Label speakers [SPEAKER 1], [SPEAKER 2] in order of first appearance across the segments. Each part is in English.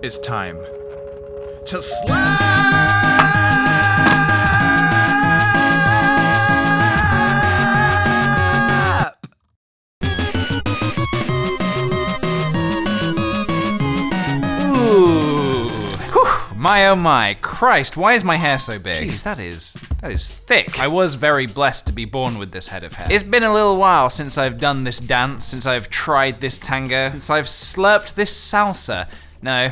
[SPEAKER 1] It's time to slap! Ooh. Whew. My oh my, Christ, why is my hair so big? Jeez, that is thick. I was very blessed to be born with this head of hair. It's been a little while since I've done this dance, since I've tried this tango, since I've slurped this salsa. No.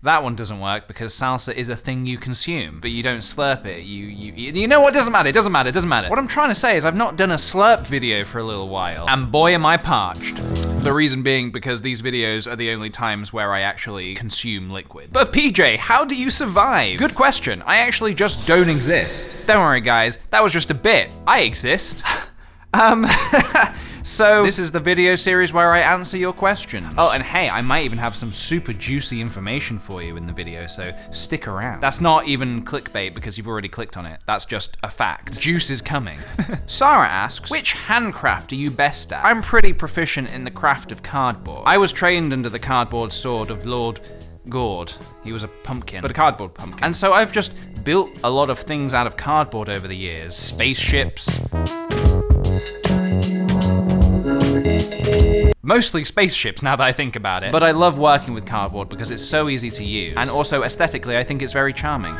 [SPEAKER 1] That one doesn't work because salsa is a thing you consume, but you don't slurp it. You know what? Doesn't matter. It doesn't matter. What I'm trying to say is I've not done a slurp video for a little while, and boy am I parched. The reason being because these videos are the only times where I actually consume liquid. But PJ, how do you survive? Good question. I actually just don't exist. Don't worry guys, that was just a bit. I exist. So, this is the video series where I answer your questions. Oh, and hey, I might even have some super juicy information for you in the video, so stick around. That's not even clickbait because you've already clicked on it. That's just a fact. Juice is coming. Sarah asks, which handcraft are you best at? I'm pretty proficient in the craft of cardboard. I was trained under the cardboard sword of Lord Gord. He was a pumpkin, but a cardboard pumpkin. And so I've just built a lot of things out of cardboard over the years. Spaceships. Mostly spaceships now that I think about it. But I love working with cardboard because it's so easy to use. And also aesthetically, I think it's very charming.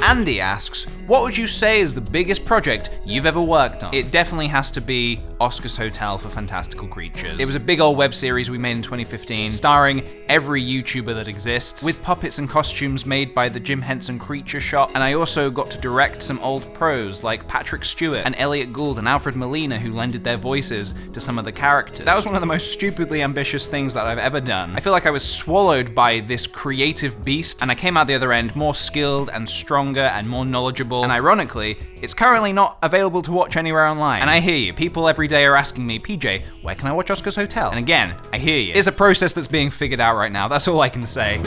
[SPEAKER 1] Andy asks, what would you say is the biggest project you've ever worked on? It definitely has to be Oscar's Hotel for Fantastical Creatures. It was a big old web series we made in 2015, starring every YouTuber that exists, with puppets and costumes made by the Jim Henson Creature Shop, and I also got to direct some old pros like Patrick Stewart and Elliot Gould and Alfred Molina, who lended their voices to some of the characters. That was one of the most stupidly ambitious things that I've ever done. I feel like I was swallowed by this creative beast, and I came out the other end more skilled and stronger and more knowledgeable, and ironically, it's currently not available to watch anywhere online. And I hear you, people every day are asking me, PJ, where can I watch Oscar's Hotel? And again, I hear you. It's a process that's being figured out right now, that's all I can say.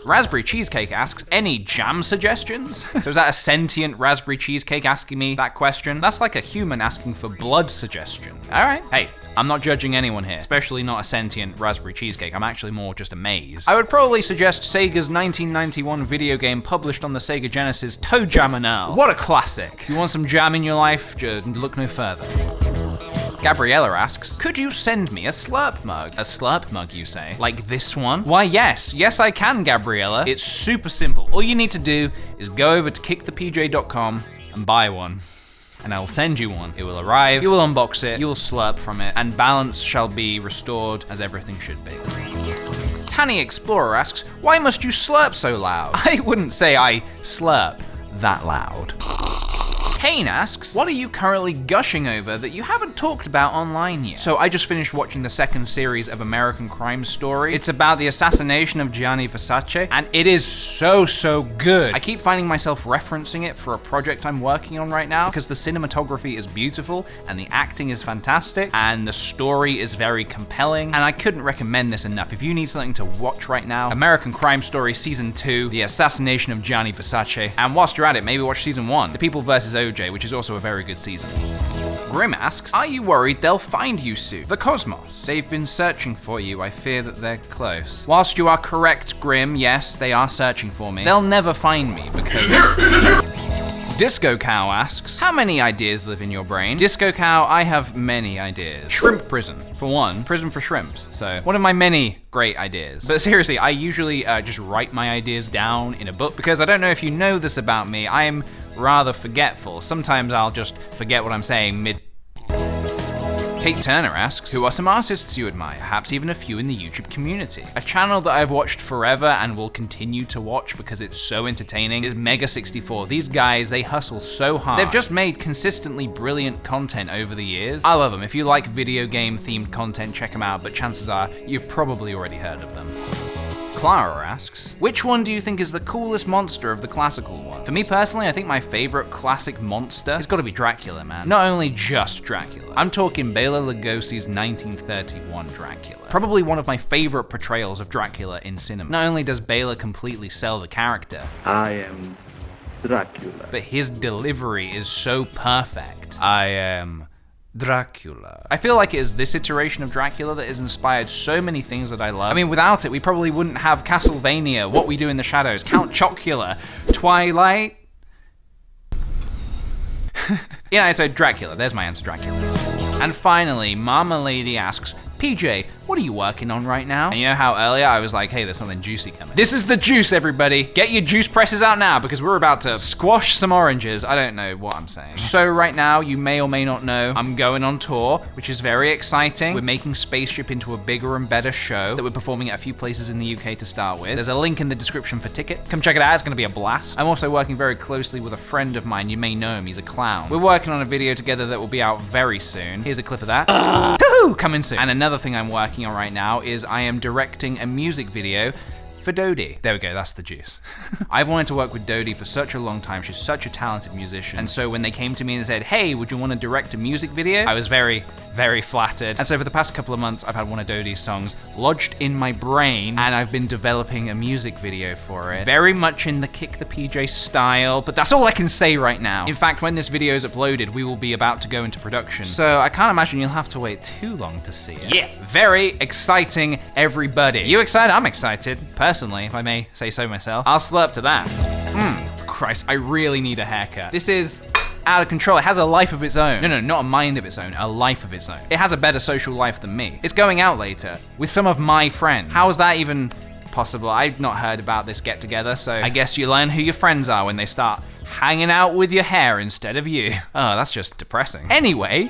[SPEAKER 1] Raspberry Cheesecake asks, any jam suggestions? So is that a sentient raspberry cheesecake asking me that question? That's like a human asking for blood suggestion. All right, hey, I'm not judging anyone here, especially not a sentient raspberry cheesecake. I'm actually more just amazed. I would probably suggest Sega's 1991 video game published on the Sega Genesis, Toe Jam and Earl. What a classic. You want some jam in your life? Just look no further. Gabriella asks, could you send me a Slurp Mug? A Slurp Mug, you say? Like this one? Why, yes. Yes, I can, Gabriella. It's super simple. All you need to do is go over to KickThePj.com and buy one. And I will send you one. It will arrive, you will unbox it, you will slurp from it, and balance shall be restored as everything should be. Tanny Explorer asks, why must you slurp so loud? I wouldn't say I slurp that loud. Kane asks, what are you currently gushing over that you haven't talked about online yet? So I just finished watching the second series of American Crime Story. It's about the assassination of Gianni Versace, and it is so good. I keep finding myself referencing it for a project I'm working on right now because the cinematography is beautiful and the acting is fantastic and the story is very compelling, and I couldn't recommend this enough. If you need something to watch right now, American Crime Story Season 2, The Assassination of Gianni Versace, and whilst you're at it, maybe watch Season 1, The People vs. OJ, which is also a very good season. Grim asks, are you worried they'll find you soon? The Cosmos. They've been searching for you. I fear that they're close. Whilst you are correct, Grim, yes, they are searching for me. They'll never find me because... Disco Cow asks, how many ideas live in your brain? Disco Cow, I have many ideas. Shrimp prison, for one. Prison for shrimps. So, one of my many great ideas. But seriously, I usually just write my ideas down in a book because I don't know if you know this about me, I'm rather forgetful. Sometimes I'll just forget what I'm saying mid. Kate Turner asks, who are some artists you admire? Perhaps even a few in the YouTube community. A channel that I've watched forever and will continue to watch because it's so entertaining is Mega64. These guys, they hustle so hard. They've just made consistently brilliant content over the years. I love them. If you like video game themed content, check them out, but chances are you've probably already heard of them. Clara asks, which one do you think is the coolest monster of the classical ones? For me personally, I think my favorite classic monster has got to be Dracula, man. Not only just Dracula. I'm talking Bela Lugosi's 1931 Dracula. Probably one of my favorite portrayals of Dracula in cinema. Not only does Bela completely sell the character,
[SPEAKER 2] I am Dracula,
[SPEAKER 1] but his delivery is so perfect. I am Dracula. I feel like it is this iteration of Dracula that has inspired so many things that I love. I mean, without it, we probably wouldn't have Castlevania, What We Do in the Shadows, Count Chocula, Twilight. Yeah, so Dracula. There's my answer, Dracula. And finally, Mama Lady asks, PJ, what are you working on right now? And you know how earlier I was like, hey, there's something juicy coming. This is the juice, everybody. Get your juice presses out now because we're about to squash some oranges. I don't know what I'm saying. So right now, you may or may not know, I'm going on tour, which is very exciting. We're making Spaceship into a bigger and better show that we're performing at a few places in the UK to start with. There's a link in the description for tickets. Come check it out, it's gonna be a blast. I'm also working very closely with a friend of mine. You may know him, he's a clown. We're working on a video together that will be out very soon. Here's a clip of that. Coming soon. And another thing I'm working on right now is I am directing a music video for Dodie. There we go, that's the juice. I've wanted to work with Dodie for such a long time. She's such a talented musician. And so when they came to me and said, hey, would you want to direct a music video? I was very, very flattered. And so for the past couple of months, I've had one of Dodie's songs lodged in my brain, and I've been developing a music video for it. Very much in the KickThePj style, but that's all I can say right now. In fact, when this video is uploaded, we will be about to go into production. So I can't imagine you'll have to wait too long to see it. Yeah, very exciting, everybody. You excited? I'm excited. Personally, if I may say so myself. I'll slurp to that. Christ, I really need a haircut. This is out of control. It has a life of its own. No, not a mind of its own, a life of its own. It has a better social life than me. It's going out later with some of my friends. How is that even possible? I've not heard about this get together, so I guess you learn who your friends are when they start hanging out with your hair instead of you. Oh, that's just depressing. Anyway,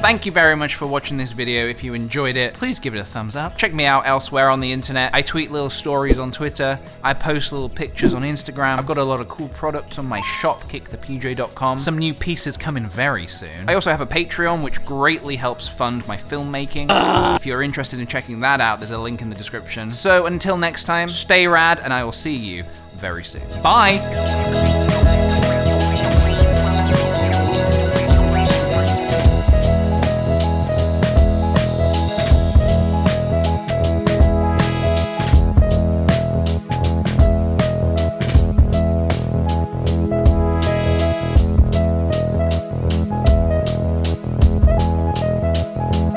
[SPEAKER 1] thank you very much for watching this video. If you enjoyed it, please give it a thumbs up. Check me out elsewhere on the internet. I tweet little stories on Twitter. I post little pictures on Instagram. I've got a lot of cool products on my shop, KickThePj.com. Some new pieces coming very soon. I also have a Patreon, which greatly helps fund my filmmaking. If you're interested in checking that out, there's a link in the description. So until next time, stay rad, and I will see you very soon. Bye!